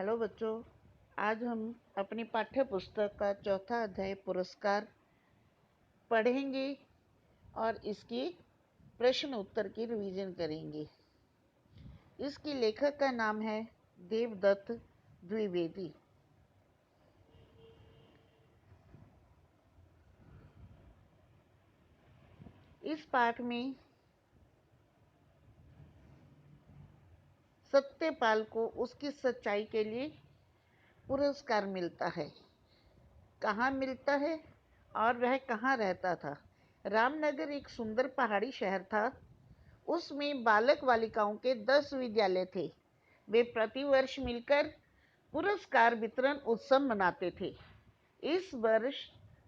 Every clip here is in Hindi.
हेलो बच्चों। आज हम अपनी पाठ्य पुस्तक का चौथा अध्याय पुरस्कार पढ़ेंगे और इसकी प्रश्न उत्तर की रिवीजन करेंगे। इसकी लेखक का नाम है देवदत्त द्विवेदी। इस पाठ में सत्यपाल को उसकी सच्चाई के लिए पुरस्कार मिलता है। कहाँ मिलता है और वह कहाँ रहता था? रामनगर एक सुंदर पहाड़ी शहर था। उसमें बालक बालिकाओं के 10 विद्यालय थे। वे प्रतिवर्ष मिलकर पुरस्कार वितरण उत्सव मनाते थे। इस वर्ष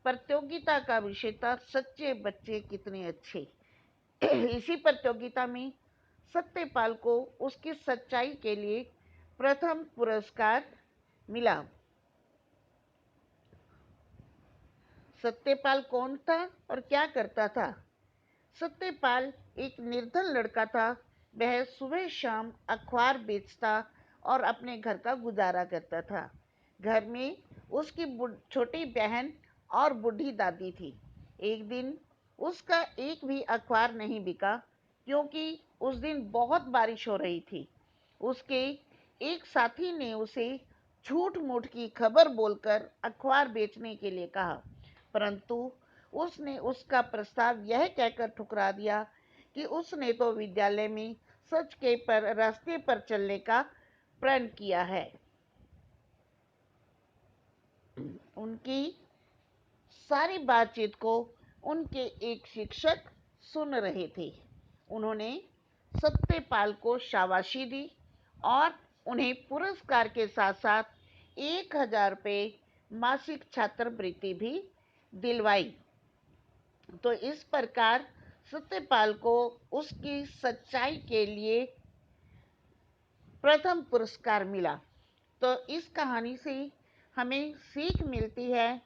प्रतियोगिता का विषय था सच्चे बच्चे कितने अच्छे। इसी प्रतियोगिता में सत्यपाल को उसकी सच्चाई के लिए प्रथम पुरस्कार मिला। सत्यपाल कौन था और क्या करता था? सत्यपाल एक निर्धन लड़का था। वह सुबह शाम अखबार बेचता और अपने घर का गुजारा करता था। घर में उसकी छोटी बहन और बूढ़ी दादी थी। एक दिन उसका एक भी अखबार नहीं बिका क्योंकि उस दिन बहुत बारिश हो रही थी। उसके एक साथी ने उसे झूठ मूठ की खबर बोलकर अखबार बेचने के लिए कहा, परंतु उसने उसका प्रस्ताव यह कहकर ठुकरा दिया कि उसने तो विद्यालय में सच के पर रास्ते पर चलने का प्रण किया है। उनकी सारी बातचीत को उनके एक शिक्षक सुन रहे थे। उन्होंने सत्यपाल को शाबाशी दी और उन्हें पुरस्कार के साथ साथ 1000 रुपये मासिक छात्रवृत्ति भी दिलवाई। तो इस प्रकार सत्यपाल को उसकी सच्चाई के लिए प्रथम पुरस्कार मिला। तो इस कहानी से हमें सीख मिलती है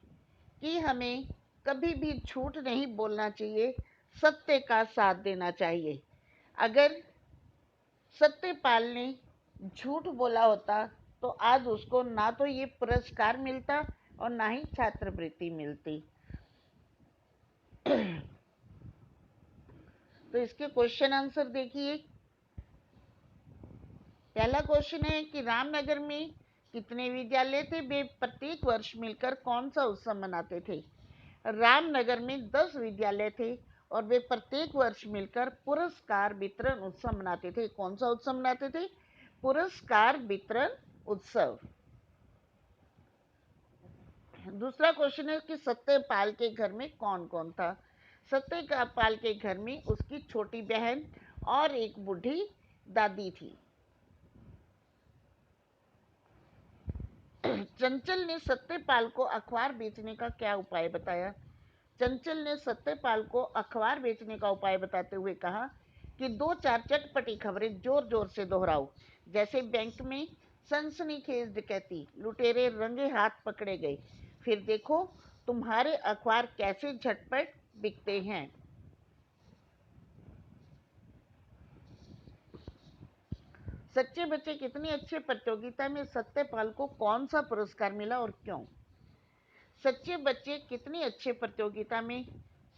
कि हमें कभी भी झूठ नहीं बोलना चाहिए, सत्य का साथ देना चाहिए। अगर सत्यपाल ने झूठ बोला होता तो आज उसको ना तो ये पुरस्कार मिलता और ना ही छात्रवृत्ति मिलती। तो इसके क्वेश्चन आंसर देखिए। पहला क्वेश्चन है कि रामनगर में कितने विद्यालय थे? वे प्रत्येक वर्ष मिलकर कौन सा उत्सव मनाते थे? रामनगर में 10 विद्यालय थे और वे प्रत्येक वर्ष मिलकर पुरस्कार वितरण उत्सव मनाते थे। कौन सा उत्सव मनाते थे? पुरस्कार वितरण उत्सव। दूसरा क्वेश्चन है कि सत्यपाल के घर में कौन कौन था? सत्यपाल के घर में उसकी छोटी बहन और एक बूढ़ी दादी थी। चंचल ने सत्यपाल को अखबार बेचने का क्या उपाय बताया? चंचल ने सत्यपाल को अखबार बेचने का उपाय बताते हुए कहा कि 2-4 चटपटी खबरें जोर जोर से दोहराओ, जैसे बैंक में सनसनीखेज डकैती, लुटेरे रंगे हाथ पकड़े गए, फिर देखो तुम्हारे अखबार कैसे झटपट बिकते हैं। सच्चे बच्चे कितने अच्छे प्रतियोगिता में सत्यपाल को कौन सा पुरस्कार मिला और क्यों? सच्चे बच्चे कितने अच्छे प्रतियोगिता में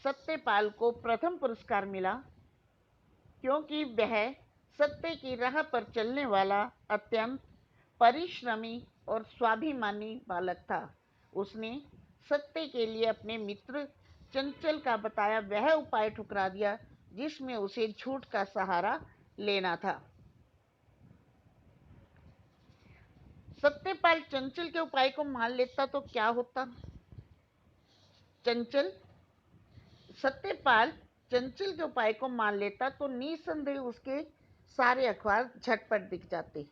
सत्यपाल को प्रथम पुरस्कार मिला क्योंकि वह सत्य की राह पर चलने वाला अत्यंत परिश्रमी और स्वाभिमानी बालक था। उसने सत्य के लिए अपने मित्र चंचल का बताया वह उपाय ठुकरा दिया जिसमें उसे झूठ का सहारा लेना था। सत्यपाल चंचल के उपाय को मान लेता तो क्या होता? सत्यपाल चंचल के उपाय को मान लेता तो निसंदेह उसके सारे अखबार झटपट दिख जाते,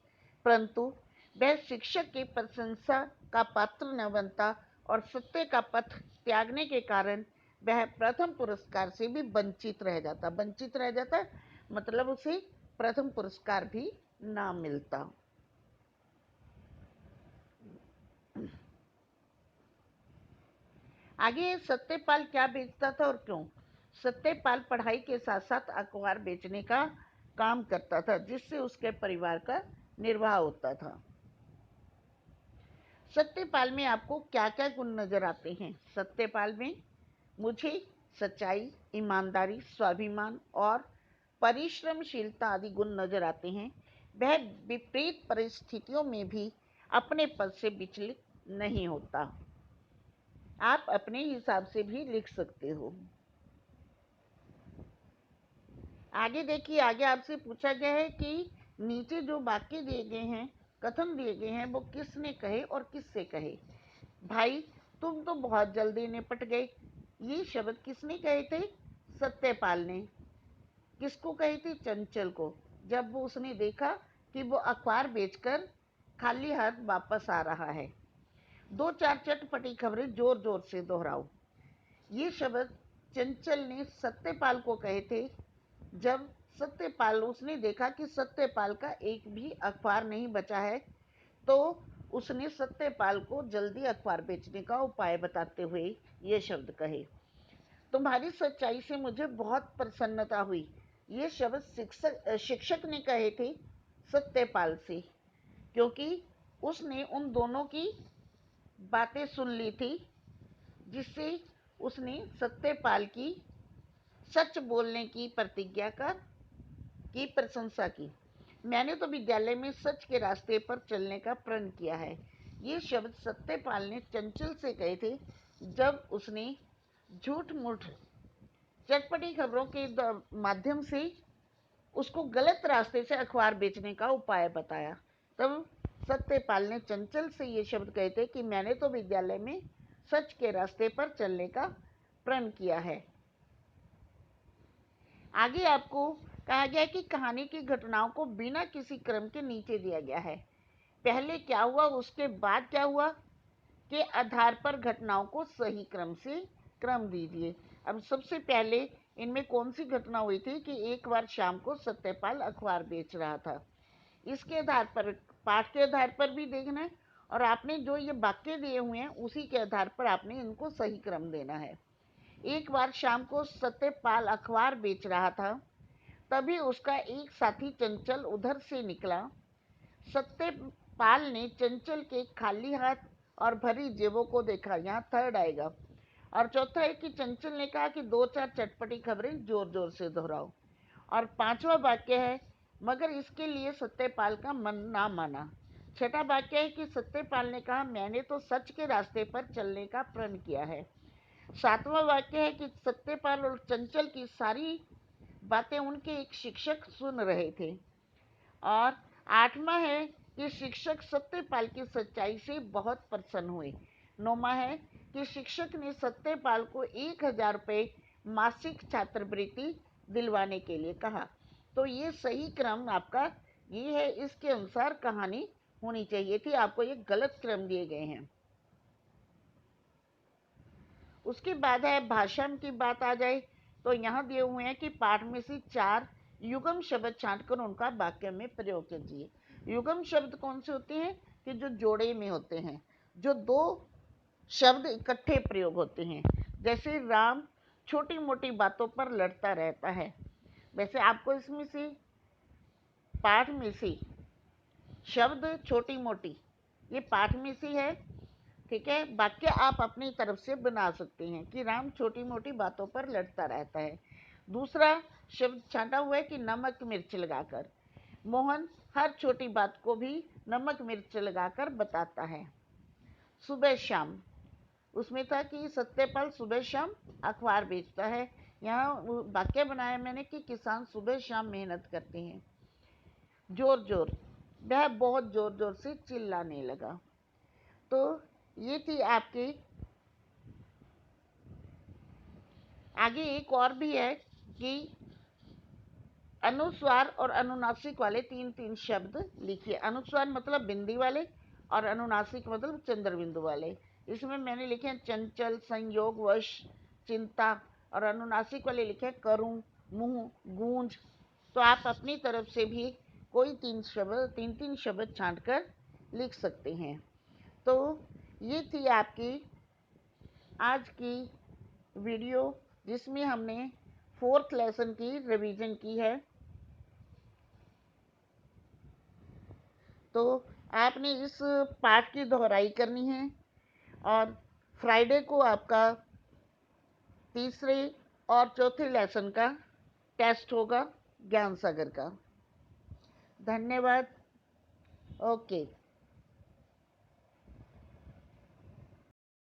परंतु वह शिक्षक की प्रशंसा का पात्र न बनता और सत्य का पथ त्यागने के कारण वह प्रथम पुरस्कार से भी वंचित रह जाता मतलब उसे प्रथम पुरस्कार भी ना मिलता। आगे सत्यपाल क्या बेचता था और क्यों? सत्यपाल पढ़ाई के साथ साथ अखबार बेचने का काम करता था जिससे उसके परिवार का निर्वाह होता था। सत्यपाल में आपको क्या क्या गुण नजर आते हैं? सत्यपाल में मुझे सच्चाई, ईमानदारी, स्वाभिमान और परिश्रमशीलता आदि गुण नजर आते हैं। वह विपरीत परिस्थितियों में भी अपने पद से विचलित नहीं होता। आप अपने हिसाब से भी लिख सकते हो। आगे देखिए, आगे आपसे पूछा गया है कि नीचे जो वाक्य दिए गए हैं, कथन दिए गए हैं, वो किसने कहे और किससे कहे? भाई तुम तो बहुत जल्दी निपट गए। ये शब्द किसने कहे थे? सत्यपाल ने। किसको कही थी? चंचल को। जब वो उसने देखा कि वो अखबार बेचकर खाली हाथ वापस आ रहा है। दो चार चटपटी खबरें जोर जोर से दोहराओ। ये शब्द चंचल ने सत्यपाल को कहे थे जब सत्यपाल उसने देखा कि सत्यपाल का एक भी अखबार नहीं बचा है, तो उसने सत्यपाल को जल्दी अखबार बेचने का उपाय बताते हुए ये शब्द कहे। तुम्हारी सच्चाई से मुझे बहुत प्रसन्नता हुई। ये शब्द शिक्षक ने कहे थे सत्यपाल से, क्योंकि उसने उन दोनों की बातें सुन ली थी, जिससे उसने सत्यपाल की सच बोलने की प्रतिज्ञा की प्रशंसा की। मैंने तो विद्यालय में सच के रास्ते पर चलने का प्रण किया है। ये शब्द सत्यपाल ने चंचल से कहे थे जब उसने झूठ मूठ चटपटी खबरों के माध्यम से उसको गलत रास्ते से अखबार बेचने का उपाय बताया। तब सत्यपाल ने चंचल से ये शब्द कहे थे कि मैंने तो विद्यालय में सच के रास्ते पर चलने का प्रण किया है। आगे आपको कहा गया कि कहानी की घटनाओं को बिना किसी क्रम के नीचे दिया गया है। पहले क्या हुआ, उसके बाद क्या हुआ के आधार पर घटनाओं को सही क्रम दीजिए। अब सबसे पहले इनमें कौन सी घटना हुई थी कि एक बार शाम को सत्यपाल अखबार बेच रहा था। इसके आधार पर, पाठ के आधार पर भी देखना है, और आपने जो ये वाक्य दिए हुए हैं उसी के आधार पर आपने इनको सही क्रम देना है। एक बार शाम को सत्यपाल अखबार बेच रहा था, तभी उसका एक साथी चंचल उधर से निकला। सत्यपाल ने चंचल के खाली हाथ और भरी जेबों को देखा। यहाँ थर्ड आएगा। और चौथा है कि चंचल ने कहा कि दो चार चटपटी खबरें जोर जोर से दोहराओ। और पांचवा वाक्य है मगर इसके लिए सत्यपाल का मन ना माना। छठा वाक्य है कि सत्यपाल ने कहा मैंने तो सच के रास्ते पर चलने का प्रण किया है। सातवां वाक्य है कि सत्यपाल और चंचल की सारी बातें उनके एक शिक्षक सुन रहे थे। और आठवां है कि शिक्षक सत्यपाल की सच्चाई से बहुत प्रसन्न हुए। नौवां है कि शिक्षक ने सत्यपाल को 1,000 रुपये मासिक छात्रवृत्ति दिलवाने के लिए कहा। तो ये सही क्रम आपका ये है, इसके अनुसार कहानी होनी चाहिए थी। आपको ये गलत क्रम दिए गए हैं। उसके बाद है भाषा की बात आ जाए तो यहाँ दिए हुए हैं कि पाठ में से 4 युगम शब्द छांटकर उनका वाक्य में प्रयोग कीजिए। युगम शब्द कौन से होते हैं कि जो जोड़े में होते हैं, जो दो शब्द इकट्ठे प्रयोग होते हैं। जैसे राम छोटी मोटी बातों पर लड़ता रहता है। वैसे आपको इसमें से पाठ में से शब्द छोटी मोटी ये पाठ में से है, ठीक है। वाक्य आप अपनी तरफ से बना सकते हैं कि राम छोटी मोटी बातों पर लड़ता रहता है। दूसरा शब्द छांटा हुआ है कि नमक मिर्च लगाकर। मोहन हर छोटी बात को भी नमक मिर्च लगाकर बताता है। सुबह शाम, उसमें था कि सत्यपाल सुबह शाम अखबार बेचता है। यहाँ वाक्य बनाया मैंने कि किसान सुबह शाम मेहनत करते हैं। जोर जोर, वह बहुत जोर जोर से चिल्लाने लगा। तो ये थी आपकी। आगे एक और भी है कि अनुस्वार और अनुनासिक वाले 3-3 शब्द लिखिए। अनुस्वार मतलब बिंदी वाले और अनुनासिक मतलब चंद्र बिंदु वाले। इसमें मैंने लिखे हैं चंचल, संयोगवश, चिंता। और अनुनासिक वाले लिखे करूं, मुंह, गूंज। तो आप अपनी तरफ से भी कोई 3-3 शब्द छांट कर लिख सकते हैं। तो ये थी आपकी आज की वीडियो, जिसमें हमने 4th लेसन की रिवीजन की है। तो आपने इस पाठ की दोहराई करनी है और फ्राइडे को आपका तीसरे और चौथे लेसन का टेस्ट होगा ज्ञान सागर का। धन्यवाद। ओके।